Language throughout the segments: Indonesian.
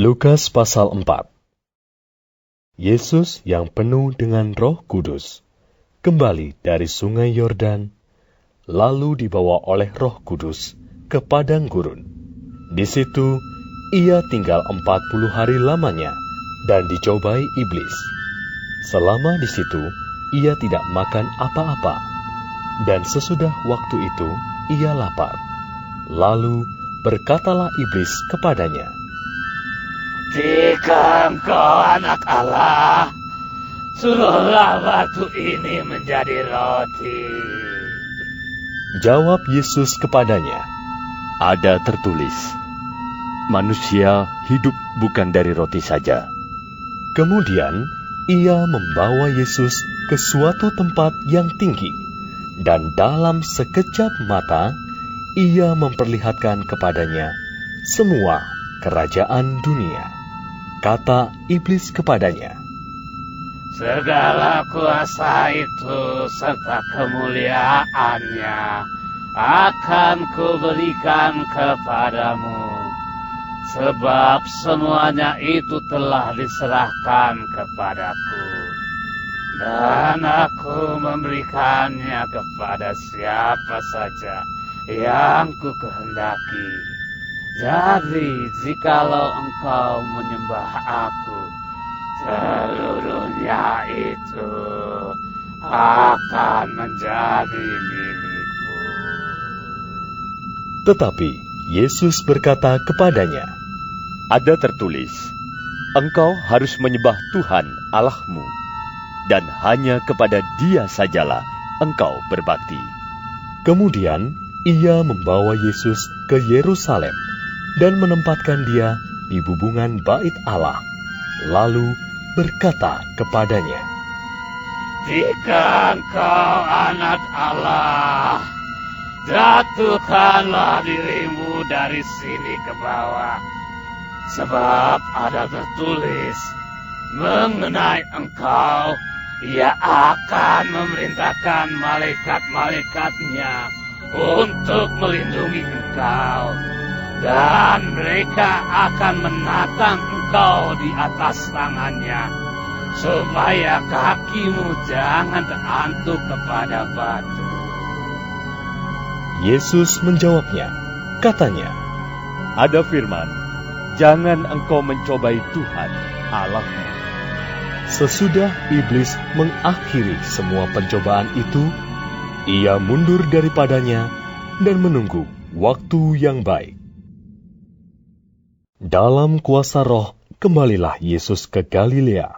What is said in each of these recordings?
Lukas pasal 4. Yesus yang penuh dengan Roh Kudus kembali dari sungai Yordan, lalu dibawa oleh Roh Kudus ke padang gurun. Di situ ia tinggal 40 hari lamanya dan dicobai iblis. Selama di situ ia tidak makan apa-apa, dan sesudah waktu itu ia lapar. Lalu berkatalah iblis kepadanya, "Jika engkau anak Allah, suruhlah batu ini menjadi roti." Jawab Yesus kepadanya, "Ada tertulis, manusia hidup bukan dari roti saja." Kemudian ia membawa Yesus ke suatu tempat yang tinggi, dan dalam sekejap mata ia memperlihatkan kepadanya semua kerajaan dunia. Kata iblis kepadanya, "Segala kuasa itu serta kemuliaannya akan kuberikan kepadamu, sebab semuanya itu telah diserahkan kepadaku, dan aku memberikannya kepada siapa saja yang kukehendaki. Jadi, jikalau engkau menyembah aku, seluruhnya itu akan menjadi milikmu." tetapi Yesus berkata kepadanya, Ada tertulis, engkau harus menyembah Tuhan Allahmu, dan hanya kepada Dia sajalah engkau berbakti. Kemudian ia membawa Yesus ke Yerusalem dan menempatkan dia di bubungan bait Allah, lalu berkata kepadanya, "Jika engkau anak Allah, jatuhkanlah dirimu dari sini ke bawah, sebab ada tertulis mengenai engkau, Ia akan memerintahkan malaikat-malaikatnya untuk melindungi engkau, dan mereka akan menatang engkau di atas tangannya, supaya kakimu jangan terantuk kepada batu." Yesus menjawabnya, katanya, Ada firman, jangan engkau mencobai Tuhan Allahmu. sesudah iblis mengakhiri semua pencobaan itu, ia mundur daripadanya dan menunggu waktu yang baik. Dalam kuasa Roh kembalilah Yesus ke Galilea,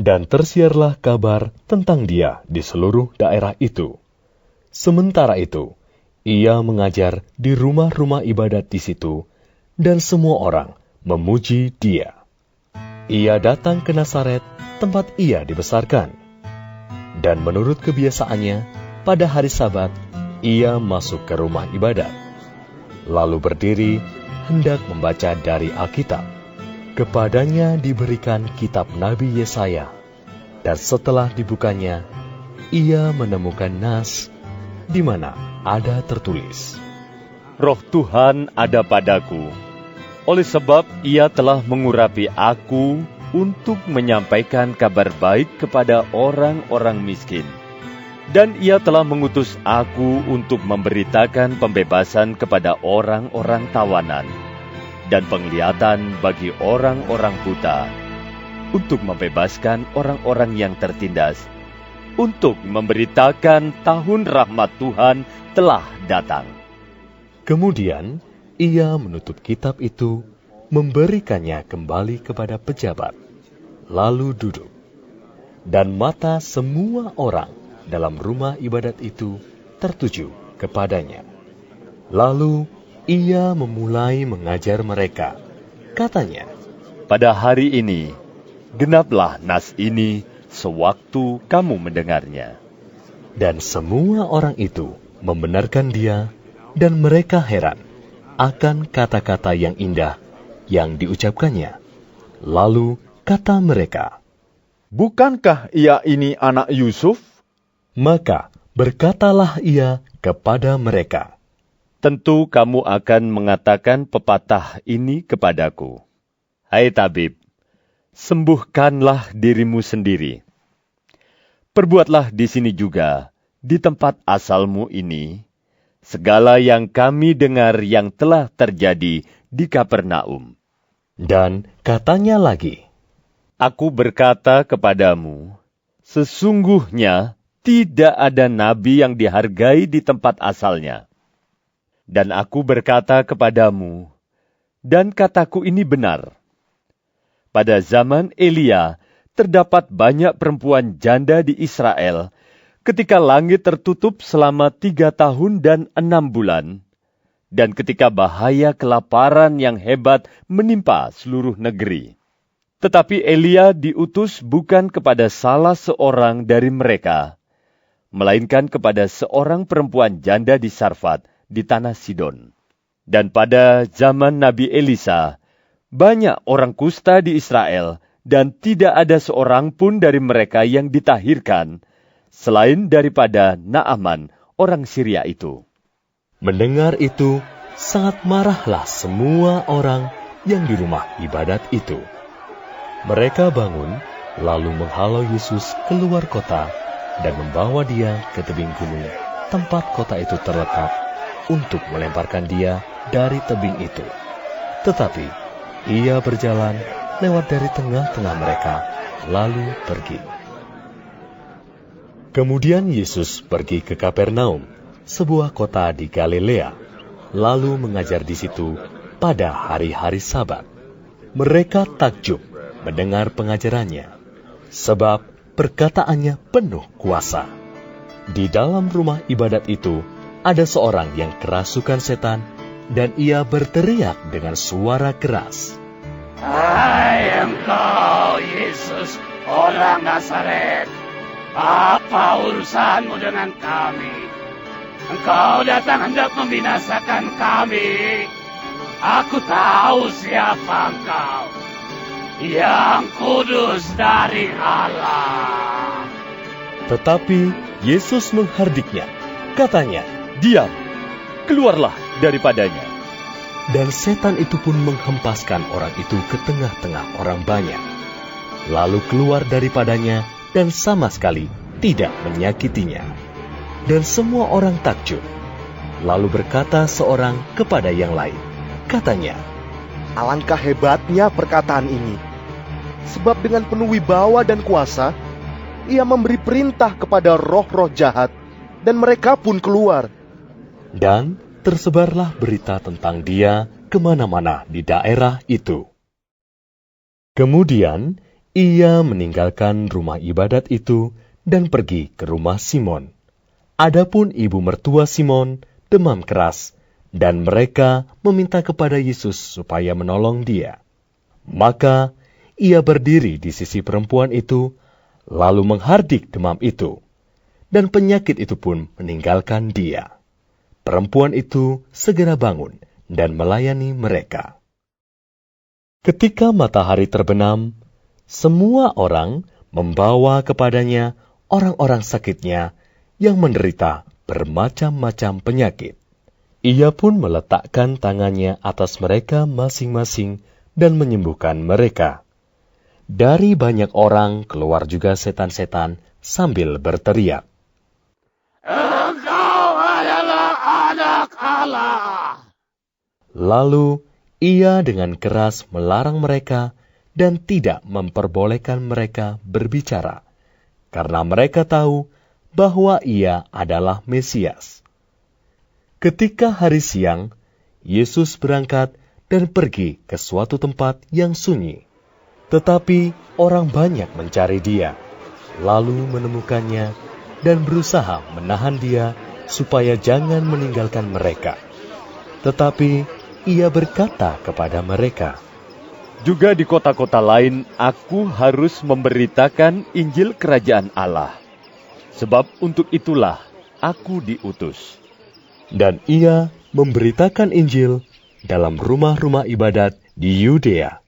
dan tersiarlah kabar tentang Dia di seluruh daerah itu. Sementara itu, ia mengajar di rumah-rumah ibadat di situ, dan semua orang memuji Dia. Ia datang ke Nazaret, tempat ia dibesarkan. Dan menurut kebiasaannya, pada hari Sabat, ia masuk ke rumah ibadat. Lalu berdiri, hendak membaca dari Alkitab. Kepadanya diberikan kitab Nabi Yesaya, dan setelah dibukanya, ia menemukan nas, di mana ada tertulis, Roh Tuhan ada padaku, oleh sebab Ia telah mengurapi aku untuk menyampaikan kabar baik kepada orang-orang miskin. Dan Ia telah mengutus aku untuk memberitakan pembebasan kepada orang-orang tawanan, dan penglihatan bagi orang-orang buta, untuk membebaskan orang-orang yang tertindas, untuk memberitakan tahun rahmat Tuhan telah datang. Kemudian ia menutup kitab itu, memberikannya kembali kepada pejabat, lalu duduk. Dan mata semua orang dalam rumah ibadat itu tertuju kepadanya. Lalu ia memulai mengajar mereka. Katanya, Pada hari ini, genaplah nas ini sewaktu kamu mendengarnya. dan semua orang itu membenarkan dia, dan mereka heran akan kata-kata yang indah yang diucapkannya. Lalu kata mereka, Bukankah ia ini anak Yusuf? maka berkatalah ia kepada mereka, Tentu kamu akan mengatakan pepatah ini kepadaku. Hai tabib, sembuhkanlah dirimu sendiri. Perbuatlah di sini juga, di tempat asalmu ini, segala yang kami dengar yang telah terjadi di Kapernaum. Dan katanya lagi, Aku berkata kepadamu, sesungguhnya tidak ada nabi yang dihargai di tempat asalnya. Dan aku berkata kepadamu, dan kataku ini benar. Pada zaman Elia, terdapat banyak perempuan janda di Israel, ketika langit tertutup selama 3 tahun dan 6 bulan, dan ketika bahaya kelaparan yang hebat menimpa seluruh negeri. Tetapi Elia diutus bukan kepada salah seorang dari mereka, melainkan kepada seorang perempuan janda di Sarfat, di tanah Sidon. Dan pada zaman Nabi Elisa, banyak orang kusta di Israel, dan tidak ada seorang pun dari mereka yang ditahirkan, selain daripada Naaman, orang Syria itu. mendengar itu, sangat marahlah semua orang yang di rumah ibadat itu. Mereka bangun, lalu menghalau Yesus keluar kota, dan membawa dia ke tebing gunung, tempat kota itu terletak, untuk melemparkan dia dari tebing itu. Tetapi ia berjalan lewat dari tengah-tengah mereka, lalu pergi. Kemudian Yesus pergi ke Kapernaum, sebuah kota di Galilea, lalu mengajar di situ pada hari-hari Sabat. Mereka takjub mendengar pengajarannya, sebab perkataannya penuh kuasa. Di dalam rumah ibadat itu ada seorang yang kerasukan setan, dan ia berteriak dengan suara keras, Hai engkau, Yesus, orang Nazaret, apa urusanmu dengan kami? Engkau datang hendak membinasakan kami. Aku tahu siapa engkau, yang kudus dari Allah. Tetapi Yesus menghardiknya. Katanya, Diam, keluarlah daripadanya. dan setan itu pun menghempaskan orang itu ke tengah-tengah orang banyak. Lalu keluar daripadanya dan sama sekali tidak menyakitinya. Dan semua orang takjub. Lalu berkata seorang kepada yang lain. Katanya, Alangkah hebatnya perkataan ini. Sebab dengan penuh wibawa dan kuasa, ia memberi perintah kepada roh-roh jahat, dan mereka pun keluar. dan tersebarlah berita tentang dia kemana-mana di daerah itu. Kemudian ia meninggalkan rumah ibadat itu dan pergi ke rumah Simon. Adapun ibu mertua Simon demam keras, dan mereka meminta kepada Yesus supaya menolong dia. Maka ia berdiri di sisi perempuan itu, lalu menghardik demam itu, dan penyakit itu pun meninggalkan dia. Perempuan itu segera bangun dan melayani mereka. Ketika matahari terbenam, semua orang membawa kepadanya orang-orang sakitnya yang menderita bermacam-macam penyakit. Ia pun meletakkan tangannya atas mereka masing-masing dan menyembuhkan mereka. Dari banyak orang keluar juga setan-setan sambil berteriak, Engkau adalah anak Allah. Lalu ia dengan keras melarang mereka dan tidak memperbolehkan mereka berbicara, karena mereka tahu bahwa ia adalah Mesias. Ketika hari siang, Yesus berangkat dan pergi ke suatu tempat yang sunyi. Tetapi orang banyak mencari dia, lalu menemukannya dan berusaha menahan dia supaya jangan meninggalkan mereka. Tetapi ia berkata kepada mereka, Juga di kota-kota lain aku harus memberitakan Injil Kerajaan Allah. Sebab untuk itulah aku diutus. dan ia memberitakan Injil dalam rumah-rumah ibadat di Yudea,